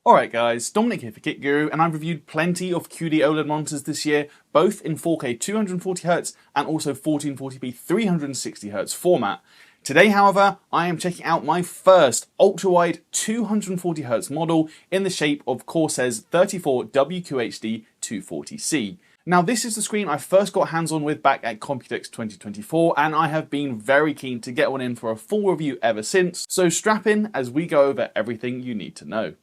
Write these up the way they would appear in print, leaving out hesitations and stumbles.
Alright guys, Dominic here for Kit Guru, and I've reviewed plenty of QD-OLED monitors this year, both in 4K 240Hz and also 1440p 360Hz format. Today, however, I am checking out my first ultra-wide 240Hz model in the shape of Corsair's 34WQHD 240C. Now, this is the screen I first got hands-on with back at Computex 2024, and I have been very keen to get one in for a full review ever since, so strap in as we go over everything you need to know.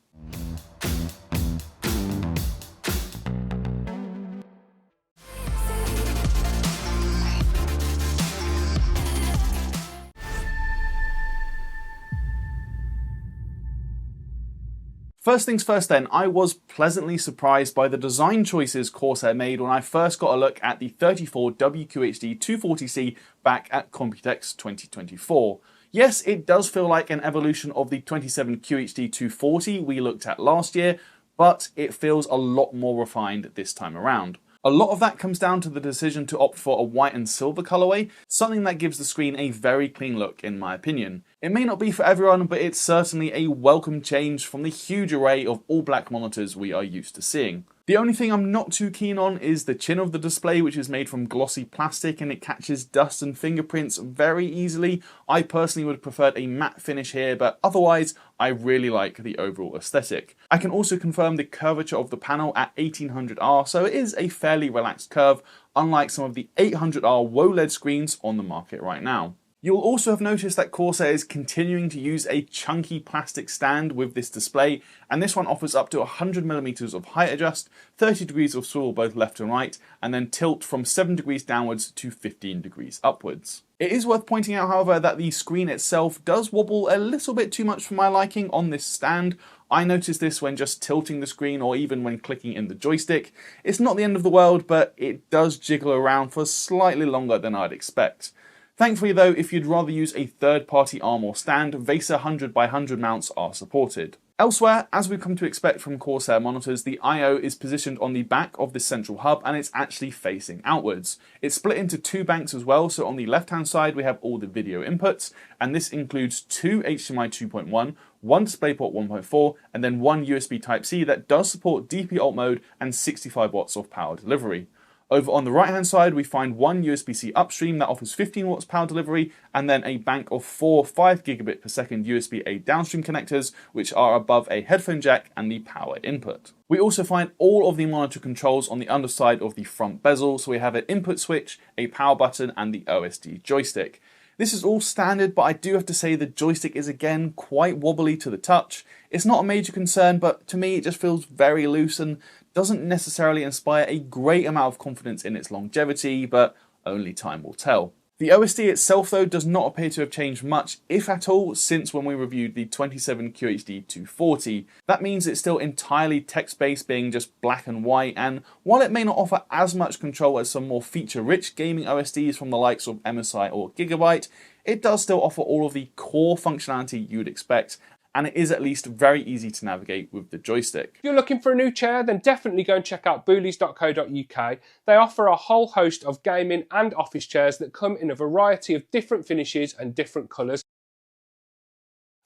First things first then, I was pleasantly surprised by the design choices Corsair made when I first got a look at the 34WQHD 240C back at Computex 2024. Yes, it does feel like an evolution of the 27QHD 240 we looked at last year, but it feels a lot more refined this time around. A lot of that comes down to the decision to opt for a white and silver colorway, something that gives the screen a very clean look in my opinion. It may not be for everyone, but it's certainly a welcome change from the huge array of all black monitors we are used to seeing. The only thing I'm not too keen on is the chin of the display, which is made from glossy plastic and it catches dust and fingerprints very easily. I personally would have preferred a matte finish here, but otherwise I really like the overall aesthetic. I can also confirm the curvature of the panel at 1800R, so it is a fairly relaxed curve, unlike some of the 800R OLED screens on the market right now. You'll also have noticed that Corsair is continuing to use a chunky plastic stand with this display, and this one offers up to 100mm of height adjust, 30 degrees of swivel both left and right, and then tilt from 7 degrees downwards to 15 degrees upwards. It is worth pointing out, however, that the screen itself does wobble a little bit too much for my liking on this stand. I noticed this when just tilting the screen or even when clicking in the joystick. It's not the end of the world, but it does jiggle around for slightly longer than I'd expect. Thankfully though, if you'd rather use a third-party arm or stand, VESA 100x100 mounts are supported. Elsewhere, as we've come to expect from Corsair monitors, the I/O is positioned on the back of this central hub and it's actually facing outwards. It's split into two banks as well, so on the left-hand side we have all the video inputs, and this includes two HDMI 2.1, one DisplayPort 1.4, and then one USB Type-C that does support DP alt mode and 65 watts of power delivery. Over on the right hand side we find one USB-C upstream that offers 15 watts power delivery, and then a bank of four 5GB per second USB-A downstream connectors which are above a headphone jack and the power input. We also find all of the monitor controls on the underside of the front bezel, so we have an input switch, a power button and the OSD joystick. This is all standard, but I do have to say the joystick is again quite wobbly to the touch. It's not a major concern, but to me it just feels very loose and doesn't necessarily inspire a great amount of confidence in its longevity, but only time will tell. The OSD itself though does not appear to have changed much, if at all, since when we reviewed the 27QHD 240. That means it's still entirely text-based, being just black and white, and while it may not offer as much control as some more feature-rich gaming OSDs from the likes of MSI or Gigabyte, it does still offer all of the core functionality you'd expect, and it is at least very easy to navigate with the joystick. If you're looking for a new chair, then definitely go and check out boolies.co.uk. They offer a whole host of gaming and office chairs that come in a variety of different finishes and different colours.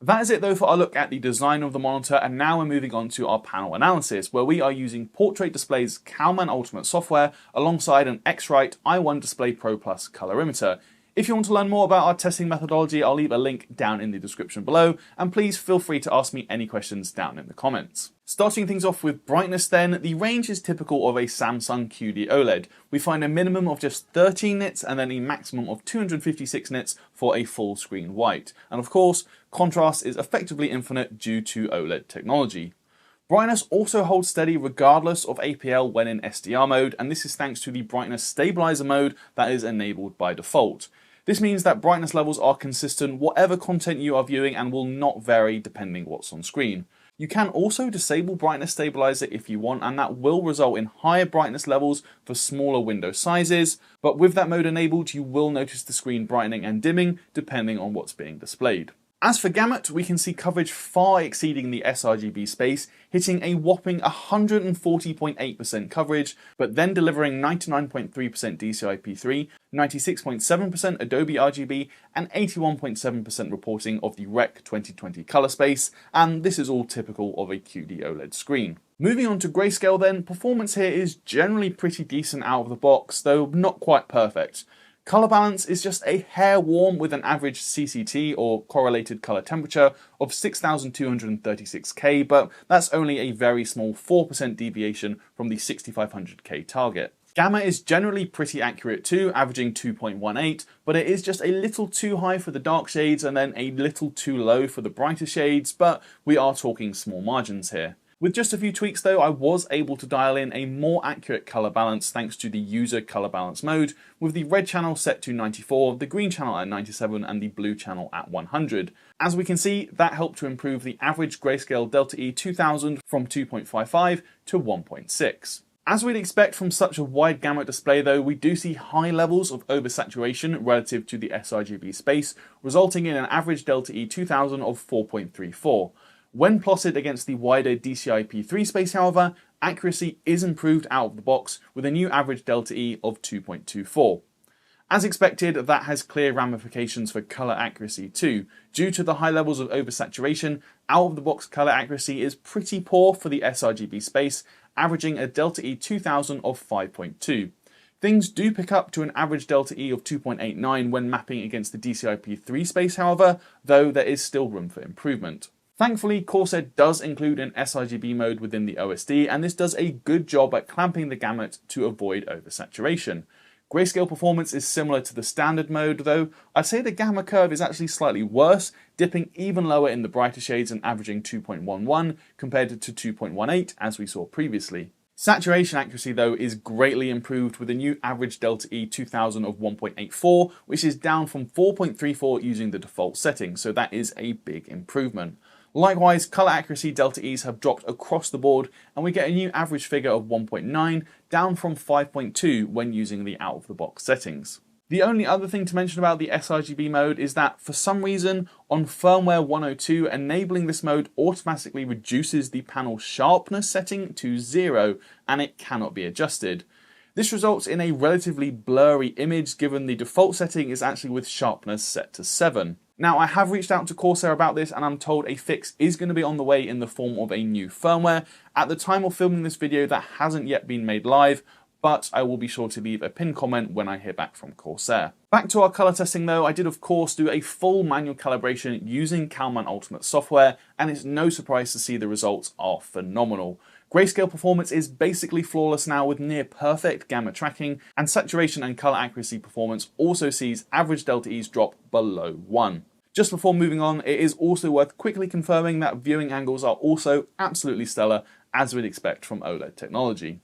That is it though for our look at the design of the monitor, and now we're moving on to our panel analysis, where we are using Portrait Display's Calman Ultimate software alongside an X-Rite i1 Display Pro Plus colorimeter. If you want to learn more about our testing methodology, I'll leave a link down in the description below, and please feel free to ask me any questions down in the comments. Starting things off with brightness then, the range is typical of a Samsung QD-OLED. We find a minimum of just 13 nits and then a maximum of 256 nits for a full screen white. And of course, contrast is effectively infinite due to OLED technology. Brightness also holds steady regardless of APL when in SDR mode, and this is thanks to the brightness stabilizer mode that is enabled by default. This means that brightness levels are consistent whatever content you are viewing and will not vary depending what's on screen. You can also disable brightness stabilizer if you want, and that will result in higher brightness levels for smaller window sizes, but with that mode enabled you will notice the screen brightening and dimming depending on what's being displayed. As for gamut, we can see coverage far exceeding the sRGB space, hitting a whopping 140.8% coverage, but then delivering 99.3% DCI-P3, 96.7% Adobe RGB, and 81.7% reporting of the Rec 2020 color space, and this is all typical of a QD-OLED screen. Moving on to Greyscale then, performance here is generally pretty decent out of the box, though not quite perfect. Color balance is just a hair warm with an average CCT or correlated color temperature of 6236K, but that's only a very small 4% deviation from the 6500K target. Gamma is generally pretty accurate too, averaging 2.18, but it is just a little too high for the dark shades and then a little too low for the brighter shades, but we are talking small margins here. With just a few tweaks though, I was able to dial in a more accurate color balance thanks to the user color balance mode, with the red channel set to 94, the green channel at 97 and the blue channel at 100. As we can see, that helped to improve the average Greyscale Delta E 2000 from 2.55 to 1.6. As we'd expect from such a wide gamut display though, we do see high levels of oversaturation relative to the sRGB space, resulting in an average Delta E 2000 of 4.34. When plotted against the wider DCI-P3 space, however, accuracy is improved out of the box with a new average Delta E of 2.24. As expected, that has clear ramifications for colour accuracy too. Due to the high levels of oversaturation, out of the box colour accuracy is pretty poor for the sRGB space, averaging a Delta E 2000 of 5.2. Things do pick up to an average Delta E of 2.89 when mapping against the DCI-P3 space, however, though there is still room for improvement. Thankfully, Corsair does include an sRGB mode within the OSD, and this does a good job at clamping the gamut to avoid oversaturation. Greyscale performance is similar to the standard mode though. I'd say the gamma curve is actually slightly worse, dipping even lower in the brighter shades and averaging 2.11 compared to 2.18 as we saw previously. Saturation accuracy though is greatly improved with a new average Delta E 2000 of 1.84, which is down from 4.34 using the default setting, so that is a big improvement. Likewise, colour accuracy Delta E's have dropped across the board and we get a new average figure of 1.9, down from 5.2 when using the out-of-the-box settings. The only other thing to mention about the sRGB mode is that for some reason on firmware 102 enabling this mode automatically reduces the panel sharpness setting to 0 and it cannot be adjusted. This results in a relatively blurry image given the default setting is actually with sharpness set to 7. Now I have reached out to Corsair about this and I'm told a fix is going to be on the way in the form of a new firmware. At the time of filming this video that hasn't yet been made live, but I will be sure to leave a pinned comment when I hear back from Corsair. Back to our colour testing though, I did of course do a full manual calibration using Calman Ultimate software and it's no surprise to see the results are phenomenal. Greyscale performance is basically flawless now with near perfect gamma tracking, and saturation and colour accuracy performance also sees average Delta E's drop below 1. Just before moving on, it is also worth quickly confirming that viewing angles are also absolutely stellar, as we'd expect from OLED technology.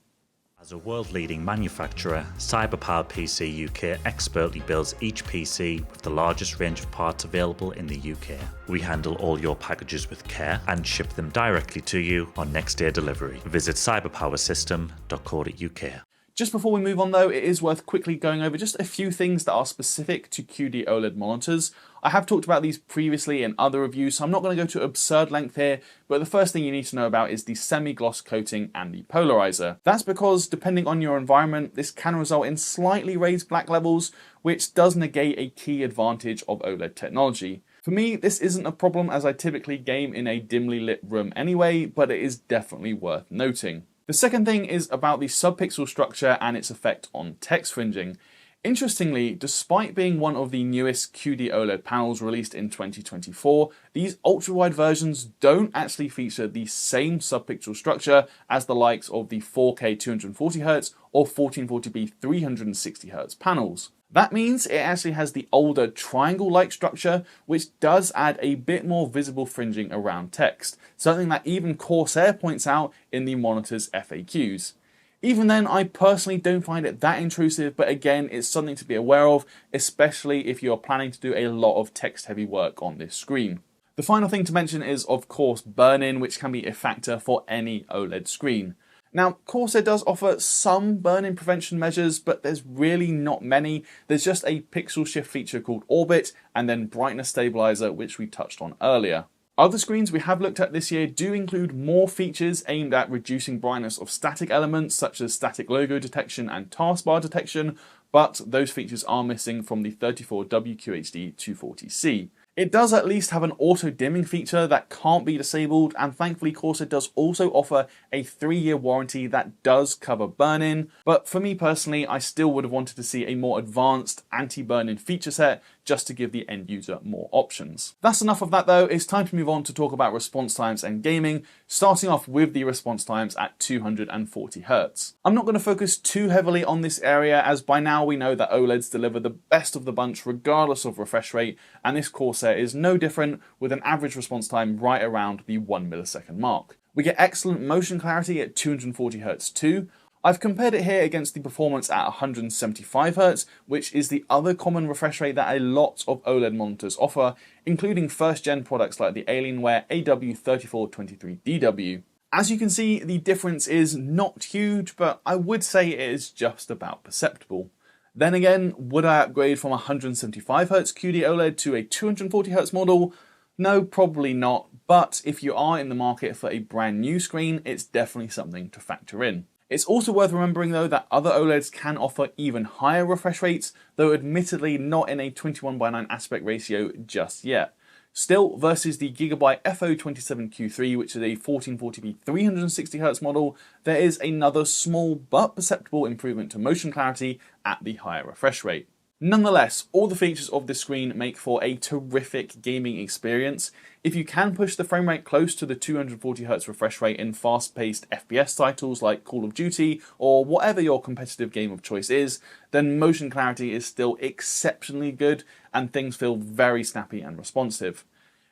As a world-leading manufacturer, CyberPower PC UK expertly builds each PC with the largest range of parts available in the UK. We handle all your packages with care and ship them directly to you on next day delivery. Visit cyberpowersystem.co.uk. Just before we move on though, it is worth quickly going over just a few things that are specific to QD-OLED monitors. I have talked about these previously in other reviews, so I'm not going to go to absurd length here, but the first thing you need to know about is the semi-gloss coating and the polarizer. That's because, depending on your environment, this can result in slightly raised black levels, which does negate a key advantage of OLED technology. For me, this isn't a problem as I typically game in a dimly lit room anyway, but it is definitely worth noting. The second thing is about the subpixel structure and its effect on text fringing. Interestingly, despite being one of the newest QD-OLED panels released in 2024, these ultra-wide versions don't actually feature the same subpixel structure as the likes of the 4K 240Hz or 1440p 360Hz panels. That means it actually has the older triangle-like structure, which does add a bit more visible fringing around text, something that even Corsair points out in the monitor's FAQs. Even then, I personally don't find it that intrusive, but again, it's something to be aware of, especially if you're planning to do a lot of text-heavy work on this screen. The final thing to mention is, of course, burn-in, which can be a factor for any OLED screen. Now, Corsair does offer some burn-in prevention measures, but there's really not many. There's just a pixel shift feature called Orbit, and then brightness stabilizer, which we touched on earlier. Other screens we have looked at this year do include more features aimed at reducing brightness of static elements, such as static logo detection and taskbar detection, but those features are missing from the 34WQHD 240C. It does at least have an auto-dimming feature that can't be disabled, and thankfully Corsair does also offer a 3-year warranty that does cover burn-in, but for me personally, I still would have wanted to see a more advanced anti-burn-in feature set just to give the end user more options. That's enough of that though. It's time to move on to talk about response times and gaming, starting off with the response times at 240Hz. I'm not going to focus too heavily on this area, as by now we know that OLEDs deliver the best of the bunch regardless of refresh rate, and this Corsair is no different, with an average response time right around the 1 millisecond mark. We get excellent motion clarity at 240Hz too. I've compared it here against the performance at 175Hz, which is the other common refresh rate that a lot of OLED monitors offer, including first-gen products like the Alienware AW3423DW. As you can see, the difference is not huge, but I would say it is just about perceptible. Then again, would I upgrade from 175Hz QD-OLED to a 240Hz model? No, probably not, but if you are in the market for a brand new screen, it's definitely something to factor in. It's also worth remembering though that other OLEDs can offer even higher refresh rates, though admittedly not in a 21:9 aspect ratio just yet. Still, versus the Gigabyte FO27Q3, which is a 1440p 360Hz model, there is another small but perceptible improvement to motion clarity at the higher refresh rate. Nonetheless, all the features of this screen make for a terrific gaming experience. If you can push the frame rate close to the 240Hz refresh rate in fast-paced FPS titles like Call of Duty or whatever your competitive game of choice is, then motion clarity is still exceptionally good and things feel very snappy and responsive.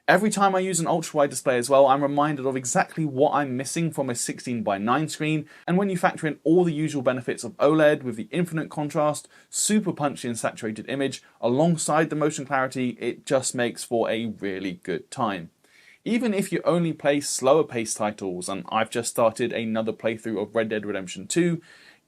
Every time I use an ultra-wide display as well, I'm reminded of exactly what I'm missing from a 16:9 screen, and when you factor in all the usual benefits of OLED with the infinite contrast, super punchy and saturated image, alongside the motion clarity, it just makes for a really good time. Even if you only play slower paced titles, and I've just started another playthrough of Red Dead Redemption 2,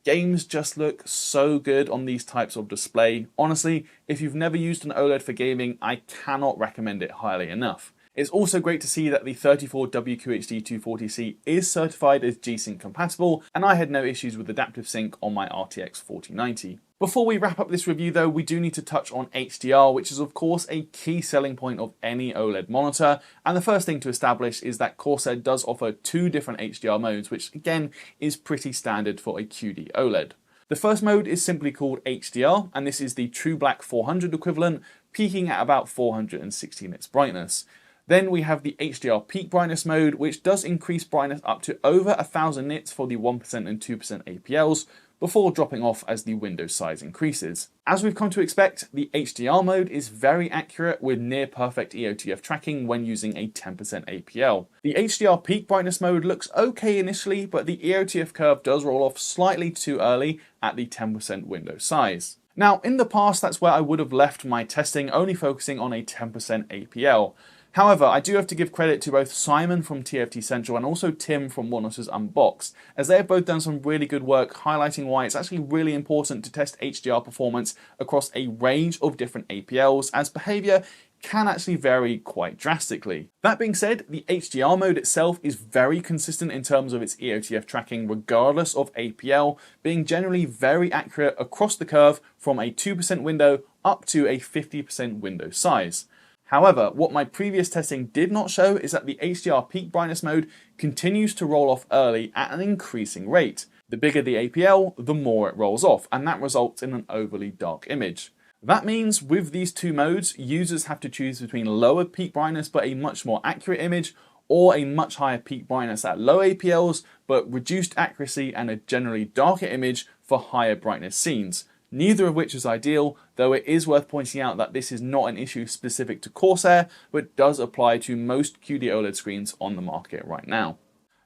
games just look so good on these types of display. Honestly, if you've never used an OLED for gaming, I cannot recommend it highly enough. It's also great to see that the 34WQHD 240C is certified as G-Sync compatible, and I had no issues with adaptive sync on my RTX 4090. Before we wrap up this review though, we do need to touch on HDR, which is of course a key selling point of any OLED monitor, and the first thing to establish is that Corsair does offer 2 different HDR modes, which again is pretty standard for a QD-OLED. The first mode is simply called HDR, and this is the True Black 400 equivalent, peaking at about 460 nits brightness. Then we have the HDR peak brightness mode, which does increase brightness up to over 1000 nits for the 1% and 2% APLs, before dropping off as the window size increases. As we've come to expect, the HDR mode is very accurate with near perfect EOTF tracking when using a 10% APL. The HDR peak brightness mode looks okay initially, but the EOTF curve does roll off slightly too early at the 10% window size. Now, in the past, that's where I would have left my testing, only focusing on a 10% APL. However, I do have to give credit to both Simon from TFT Central and also Tim from Monitors Unboxed, as they have both done some really good work highlighting why it's actually really important to test HDR performance across a range of different APLs, as behaviour can actually vary quite drastically. That being said, the HDR mode itself is very consistent in terms of its EOTF tracking regardless of APL, being generally very accurate across the curve from a 2% window up to a 50% window size. However, what my previous testing did not show is that the HDR peak brightness mode continues to roll off early at an increasing rate. The bigger the APL, the more it rolls off, and that results in an overly dark image. That means with these 2 modes, users have to choose between lower peak brightness but a much more accurate image, or a much higher peak brightness at low APLs but reduced accuracy and a generally darker image for higher brightness scenes. Neither of which is ideal, though it is worth pointing out that this is not an issue specific to Corsair, but does apply to most QD-OLED screens on the market right now.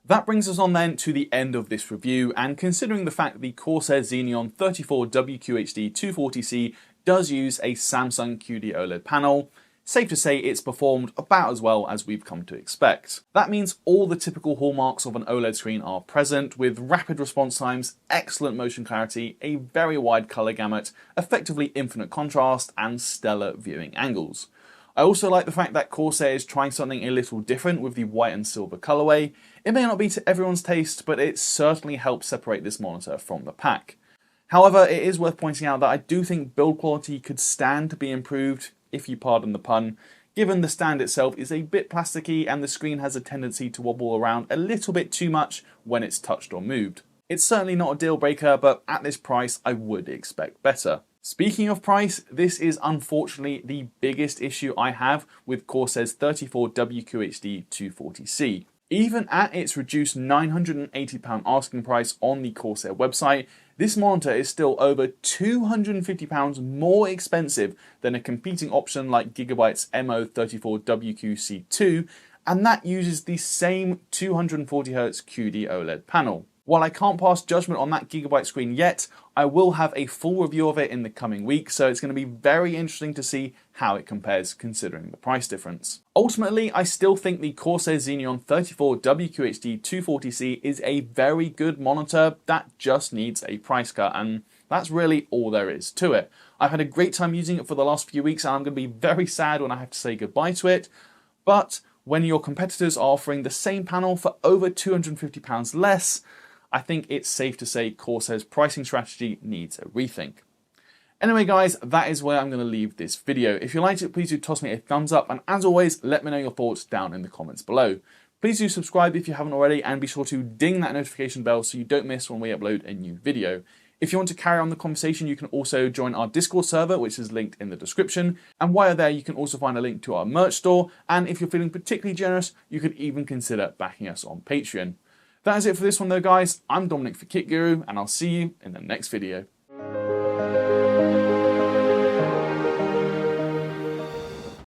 That brings us on then to the end of this review, and considering the fact the Corsair Xeneon 34WQHD 240C does use a Samsung QD-OLED panel, safe to say it's performed about as well as we've come to expect. That means all the typical hallmarks of an OLED screen are present, with rapid response times, excellent motion clarity, a very wide colour gamut, effectively infinite contrast, and stellar viewing angles. I also like the fact that Corsair is trying something a little different with the white and silver colourway. It may not be to everyone's taste, but it certainly helps separate this monitor from the pack. However, it is worth pointing out that I do think build quality could stand to be improved, if you pardon the pun, given the stand itself is a bit plasticky and the screen has a tendency to wobble around a little bit too much when it's touched or moved. It's certainly not a deal breaker, but at this price I would expect better. Speaking of price, this is unfortunately the biggest issue I have with Corsair's 34WQHD 240C. Even at its reduced £980 asking price on the Corsair website, this monitor is still over £250 more expensive than a competing option like Gigabyte's MO34WQC2, and that uses the same 240Hz QD-OLED panel. While I can't pass judgment on that Gigabyte screen yet, I will have a full review of it in the coming week, so it's going to be very interesting to see how it compares considering the price difference. Ultimately, I still think the Corsair Xeneon 34WQHD 240C is a very good monitor that just needs a price cut, and that's really all there is to it. I've had a great time using it for the last few weeks, and I'm going to be very sad when I have to say goodbye to it, but when your competitors are offering the same panel for over £250 less, I think it's safe to say Corsair's pricing strategy needs a rethink. Anyway guys, that is where I'm going to leave this video. If you liked it, please do toss me a thumbs up, and as always, let me know your thoughts down in the comments below. Please do subscribe if you haven't already, and be sure to ding that notification bell so you don't miss when we upload a new video. If you want to carry on the conversation, you can also join our Discord server, which is linked in the description. And while you're there, you can also find a link to our merch store. And if you're feeling particularly generous, you could even consider backing us on Patreon. That is it for this one though guys. I'm Dominic for Kit Guru, and I'll see you in the next video.